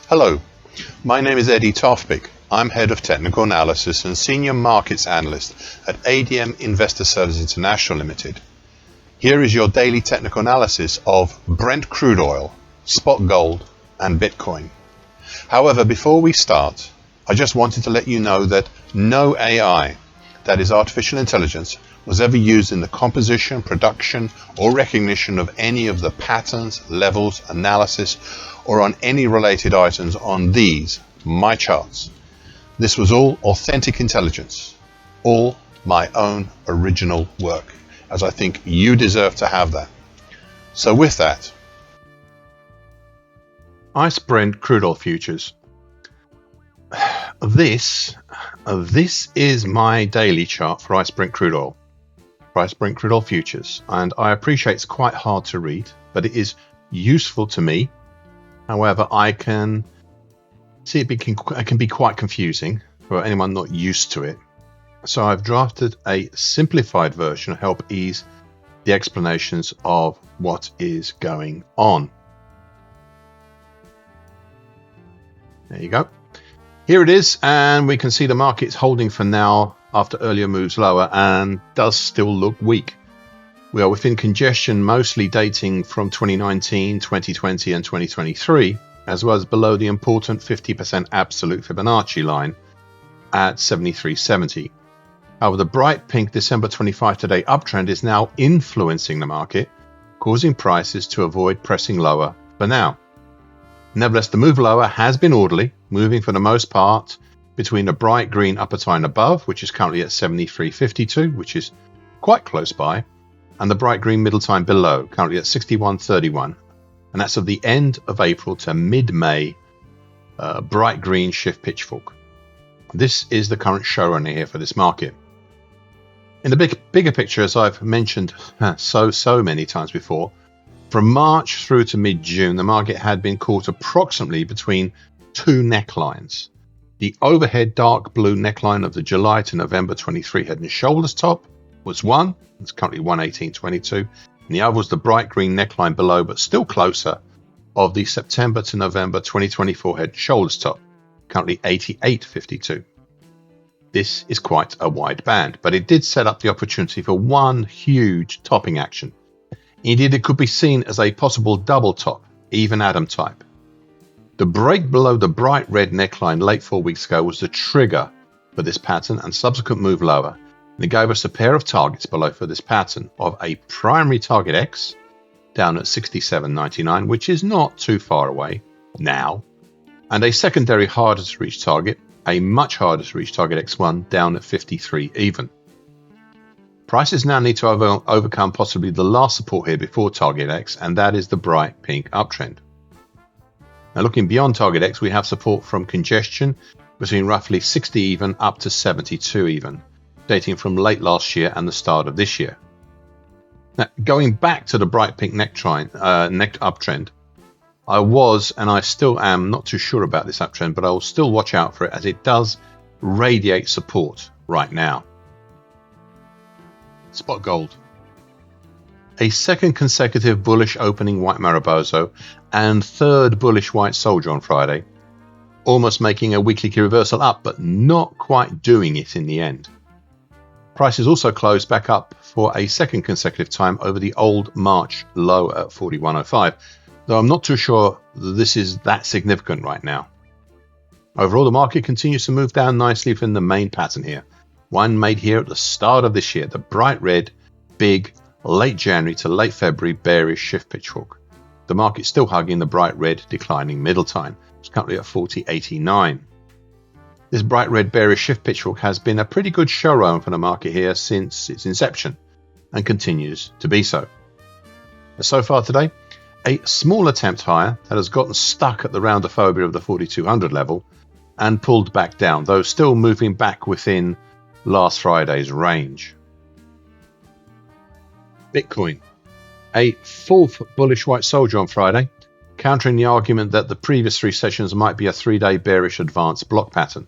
Hello, my name is Eddie Tofpik. I'm Head of Technical Analysis and Senior Markets Analyst at ADM Investor Services International Limited. Here is your daily technical analysis of Brent crude oil, spot gold, and Bitcoin. However, before we start, I just wanted to let you know that no AI, that is artificial intelligence, was ever used in the composition, production, or recognition of any of the patterns, levels, analysis, or on any related items on these, my charts. This was all authentic intelligence, all my own original work, as I think you deserve to have that. So with that, ICE Brent crude oil futures. This is my daily chart for ICE Brent crude oil. ICE Brent crude oil futures, and I appreciate it's quite hard to read, but it is useful to me. However, I can see it can be quite confusing for anyone not used to it. So I've drafted a simplified version to help ease the explanations of what is going on. There you go. Here it is, and we can see the market's holding for now after earlier moves lower and does still look weak. We are within congestion mostly dating from 2019, 2020 and 2023, as well as below the important 50% absolute Fibonacci line at 73.70. However, the bright pink December 25 today uptrend is now influencing the market, causing prices to avoid pressing lower for now. Nevertheless, the move lower has been orderly, moving for the most part between the bright green upper time above, which is currently at 73.52, which is quite close by, and the bright green middle time below, currently at 61.31, and that's of the end of April to mid-May, bright green shift pitchfork. This is the current showrunner here for this market. In the bigger picture, as I've mentioned so many times before, from March through to mid-June, the market had been caught approximately between two necklines. The overhead dark blue neckline of the July to November 23 head and shoulders top was one, it's currently 118.22, and the other was the bright green neckline below, but still closer, of the September to November 2024 head and shoulders top, currently 88.52. This is quite a wide band, but it did set up the opportunity for one huge topping action. Indeed, it could be seen as a possible double top, even Adam type. The break below the bright red neckline late 4 weeks ago was the trigger for this pattern and subsequent move lower. And it gave us a pair of targets below for this pattern of a primary target X down at 67.99, which is not too far away now, and a secondary harder to reach target, a much harder to reach target X1 down at 53 even. Prices now need to overcome possibly the last support here before target X, and that is the bright pink uptrend. Now looking beyond target X, we have support from congestion between roughly 60 even up to 72 even, dating from late last year and the start of this year. Now going back to the bright pink neck uptrend, I was and I still am not too sure about this uptrend, but I will still watch out for it as it does radiate support right now. Spot gold. A second consecutive bullish opening white Mariposa and third bullish white soldier on Friday, almost making a weekly key reversal up, but not quite doing it in the end. Prices also closed back up for a second consecutive time over the old March low at 41.05, though I'm not too sure this is that significant right now. Overall, the market continues to move down nicely from the main pattern here, one made here at the start of this year, the bright red, big, late January to late February bearish shift pitchfork. The market still hugging the bright red declining middle time. It's currently at 40.89. This bright red bearish shift pitchfork has been a pretty good showrunner for the market here since its inception and continues to be so. So far today, a small attempt higher that has gotten stuck at the roundophobia of the 4200 level and pulled back down, though still moving back within last Friday's range. Bitcoin. A fourth bullish white soldier on Friday, countering the argument that the previous three sessions might be a 3-day bearish advance block pattern.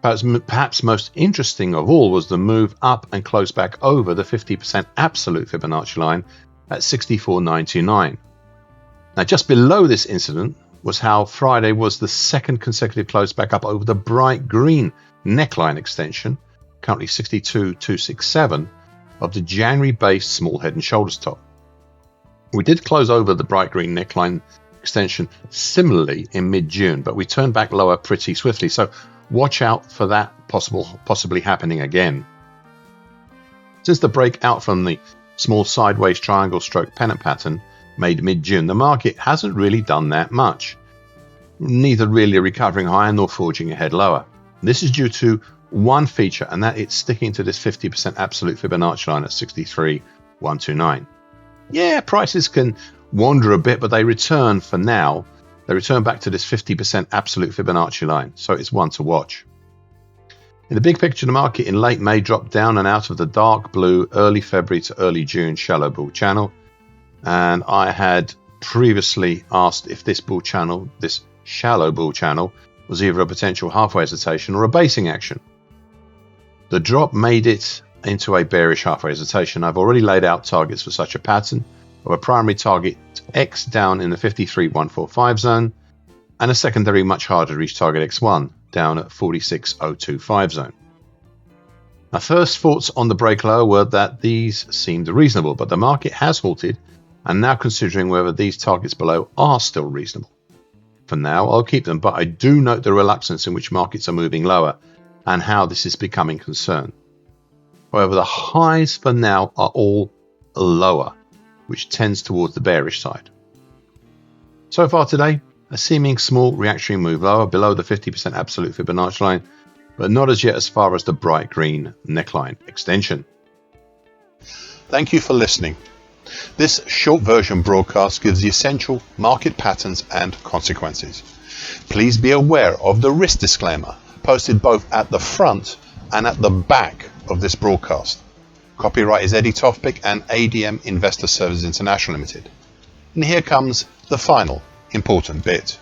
Perhaps most interesting of all was the move up and close back over the 50% absolute Fibonacci line at 64.99. Now just below this incident was how Friday was the second consecutive close back up over the bright green neckline extension, currently 62,267, of the January-based small head and shoulders top. We did close over the bright green neckline extension similarly in mid-June, but we turned back lower pretty swiftly, so watch out for that possibly happening again. Since the breakout from the small sideways triangle stroke pennant pattern made mid-June, the market hasn't really done that much, neither really recovering higher nor forging ahead lower. This is due to one feature, and that it's sticking to this 50% absolute Fibonacci line at 63,129. Yeah, prices can wander a bit, but they return for now. They return back to this 50% absolute Fibonacci line, so it's one to watch. In the big picture, the market in late May dropped down and out of the dark blue early February to early June shallow bull channel, and I had previously asked if this shallow bull channel, was either a potential halfway hesitation or a basing action. The drop made it into a bearish halfway hesitation. I've already laid out targets for such a pattern of a primary target X down in the 53,145 zone and a secondary much harder to reach target X1 down at 46,025 zone. My first thoughts on the break lower were that these seemed reasonable, but the market has halted and now considering whether these targets below are still reasonable. For now, I'll keep them, but I do note the reluctance in which markets are moving lower and how this is becoming a concern. However, the highs for now are all lower, which tends towards the bearish side. So far today, a seeming small reactionary move lower below the 50% absolute Fibonacci line, but not as yet as far as the bright green neckline extension. Thank you for listening. This short version broadcast gives the essential market patterns and consequences. Please be aware of the risk disclaimer posted both at the front and at the back of this broadcast. Copyright is Eddie Tofpick and ADM Investor Services International Limited. And here comes the final important bit.